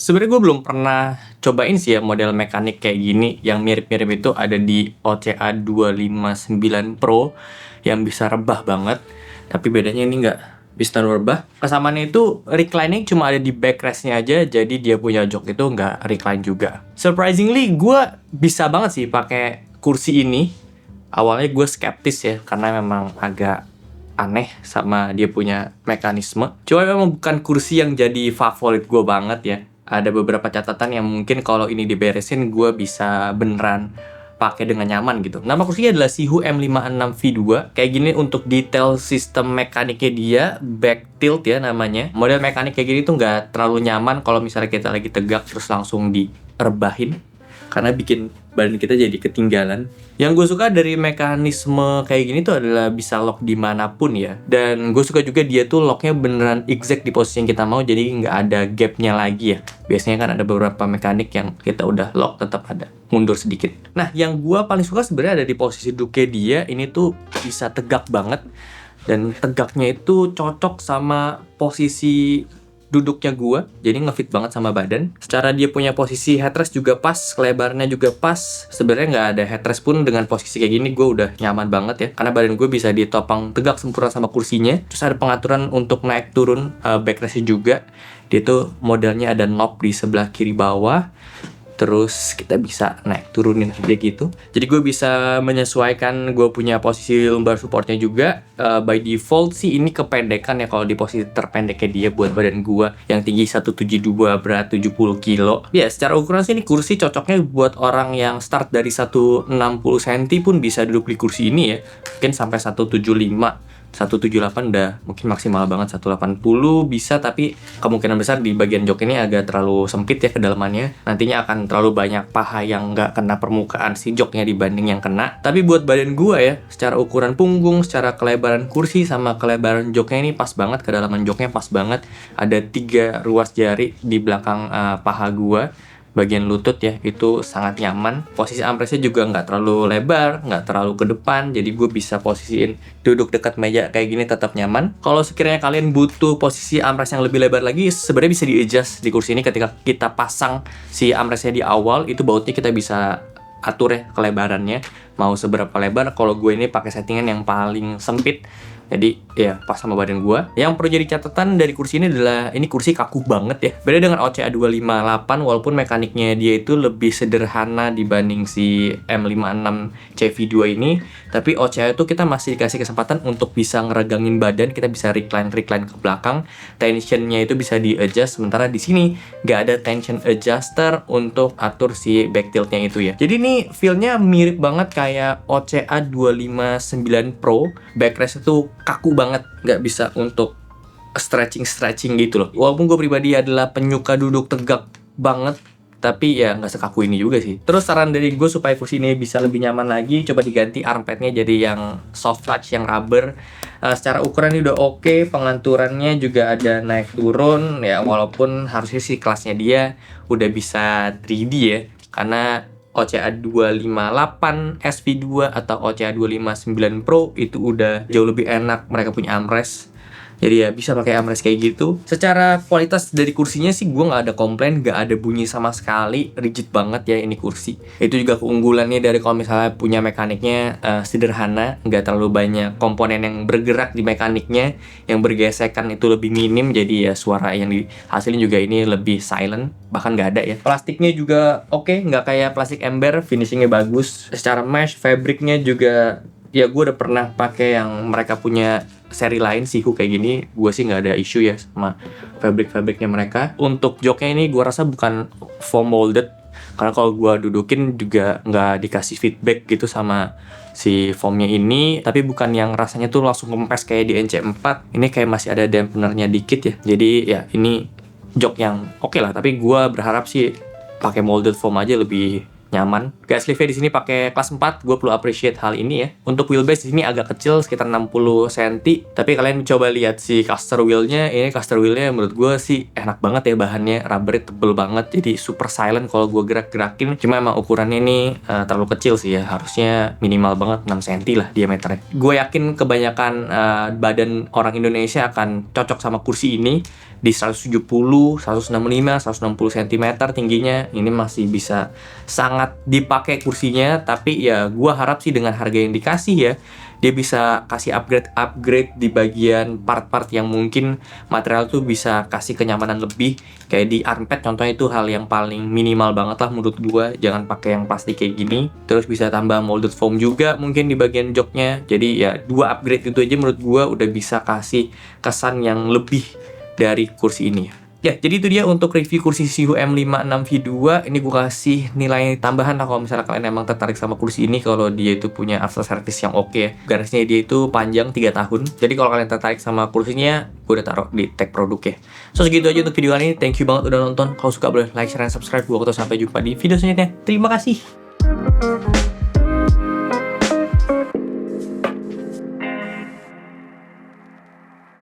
Sebenarnya gue belum pernah cobain sih ya model mekanik kayak gini. Yang mirip-mirip itu ada di OCA 259 Pro yang bisa rebah banget. Tapi bedanya ini nggak bisa rebah. Kesamaannya itu reclining cuma ada di backrestnya aja, jadi dia punya jok itu nggak recline juga. Surprisingly gue bisa banget sih pakai kursi ini. Awalnya gue skeptis ya, karena memang agak aneh sama dia punya mekanisme. Cuma memang bukan kursi yang jadi favorit gue banget ya. Ada beberapa catatan yang mungkin kalau ini diberesin gue bisa beneran pakai dengan nyaman gitu. Nama kursinya adalah Sihu M56V2. Kayak gini untuk detail sistem mekaniknya dia, back tilt ya namanya. Model mekanik kayak gini tuh nggak terlalu nyaman kalau misalnya kita lagi tegak terus langsung direbahin, karena bikin badan kita jadi ketinggalan. Yang gue suka dari mekanisme kayak gini tuh adalah bisa lock dimanapun ya. Dan gue suka juga dia tuh locknya beneran exact di posisi yang kita mau, jadi nggak ada gapnya lagi ya. Biasanya kan ada beberapa mekanik yang kita udah lock tetap ada mundur sedikit. Nah, yang gue paling suka sebenarnya ada di posisi duduknya dia. Ini tuh bisa tegak banget. Dan tegaknya itu cocok sama posisi duduknya gua, jadi ngefit banget sama badan. Secara dia punya posisi headrest juga pas, kelebarannya juga pas. Sebenarnya nggak ada headrest pun dengan posisi kayak gini gue udah nyaman banget ya, karena badan gue bisa ditopang tegak sempurna sama kursinya. Terus ada pengaturan untuk naik turun backrestnya juga. Dia tuh modelnya ada knob di sebelah kiri bawah. Terus kita bisa naik turunin kayak gitu. Jadi gue bisa menyesuaikan gue punya posisi lumbar supportnya juga. By default sih ini kependekan ya kalau di posisi terpendeknya dia buat badan gue yang tinggi 172 berat 70 kilo. Ya secara ukuran sih ini kursi cocoknya buat orang yang start dari 160 cm pun bisa duduk di kursi ini ya. Mungkin sampai 175. 178 udah mungkin maksimal banget, 180 bisa, tapi kemungkinan besar di bagian jok ini agak terlalu sempit ya kedalamannya. Nantinya akan terlalu banyak paha yang nggak kena permukaan si joknya dibanding yang kena. Tapi buat badan gua ya, secara ukuran punggung, secara kelebaran kursi sama kelebaran joknya ini pas banget, kedalaman joknya pas banget. Ada 3 ruas jari di belakang paha gua. Bagian lutut ya, itu sangat nyaman. Posisi armrestnya juga nggak terlalu lebar, nggak terlalu ke depan, jadi gue bisa posisiin duduk dekat meja kayak gini tetap nyaman. Kalau sekiranya kalian butuh posisi armrest yang lebih lebar lagi, sebenarnya bisa di-adjust di kursi ini. Ketika kita pasang si armrestnya di awal, itu bautnya kita bisa atur ya kelebarannya mau seberapa lebar. Kalau gue ini pakai settingan yang paling sempit, jadi ya pas sama badan gue. Yang perlu jadi catatan dari kursi ini adalah ini kursi kaku banget ya. Beda dengan OCA 258, walaupun mekaniknya dia itu lebih sederhana dibanding si M56 CV2 ini, tapi OCA itu kita masih dikasih kesempatan untuk bisa ngeregangin badan, kita bisa recline ke belakang, tensionnya itu bisa di-adjust. Sementara di sini nggak ada tension adjuster untuk atur si back tiltnya itu ya. Jadi ini feel-nya mirip banget kayak OCA 259 Pro. Backrest itu kaku banget, nggak bisa untuk stretching gitu loh. Walaupun gue pribadi adalah penyuka duduk tegak banget, tapi ya nggak sekaku ini juga sih. Terus saran dari gue supaya kursi ini bisa lebih nyaman lagi, coba diganti armpitnya jadi yang soft touch, yang rubber. Secara ukuran ini udah oke, penganturannya juga ada naik turun ya, walaupun harusnya sih kelasnya dia udah bisa 3D ya, karena OCA 258 SV2 atau OCA 259 Pro itu udah jauh lebih enak, mereka punya armrest. Jadi ya bisa pakai armrest kayak gitu. Secara kualitas dari kursinya sih gue nggak ada komplain, nggak ada bunyi sama sekali, rigid banget ya ini kursi. Itu juga keunggulannya dari kalau misalnya punya mekaniknya sederhana, nggak terlalu banyak komponen yang bergerak di mekaniknya, yang bergesekan itu lebih minim, jadi ya suara yang dihasilin juga ini lebih silent, bahkan nggak ada ya. Plastiknya juga oke, nggak kayak plastik ember, finishingnya bagus. Secara mesh, fabriknya juga ya gue udah pernah pakai yang mereka punya seri lain Sihu kayak gini, gue sih nggak ada isu ya sama fabriknya mereka. Untuk joknya ini gue rasa bukan foam molded, karena kalau gue dudukin juga nggak dikasih feedback gitu sama si foamnya ini. Tapi bukan yang rasanya tuh langsung kempes kayak di NC4. Ini kayak masih ada dampenernya dikit ya. Jadi ya ini jok yang oke lah, tapi gue berharap sih pakai molded foam aja lebih nyaman. Gas sleeve-nya di sini pakai kelas 4, gue perlu appreciate hal ini ya. Untuk wheelbase di sini agak kecil, sekitar 60 cm, tapi kalian coba lihat si caster wheel-nya. Ini caster wheel-nya menurut gue sih enak banget ya, bahannya rubbernya tebel banget, jadi super silent kalau gue gerak-gerakin. Cuma emang ukurannya ini terlalu kecil sih ya, harusnya minimal banget 6 cm lah diameternya. Gue yakin kebanyakan badan orang Indonesia akan cocok sama kursi ini. Di 170, 165, 160 cm tingginya, ini masih bisa sangat dipakai kursinya. Tapi ya gue harap sih dengan harga yang dikasih ya, dia bisa kasih upgrade di bagian part-part yang mungkin material tuh bisa kasih kenyamanan lebih. Kayak di armpit contohnya, itu hal yang paling minimal banget lah menurut gue, jangan pakai yang plastik kayak gini. Terus bisa tambah molded foam juga mungkin di bagian joknya. Jadi ya 2 upgrade itu aja menurut gue udah bisa kasih kesan yang lebih dari kursi ini. Ya, jadi itu dia untuk review kursi Shihoo M56 V2. Ini gue kasih nilai tambahan lah kalau misalnya kalian emang tertarik sama kursi ini, kalau dia itu punya after service yang oke ya. Garansinya dia itu panjang 3 tahun. Jadi kalau kalian tertarik sama kursinya, gue udah taruh di tag produk ya. So segitu aja untuk video kali ini. Thank you banget udah nonton. Kalau suka boleh like, share, dan subscribe. Gue sampai jumpa di video selanjutnya. Terima kasih.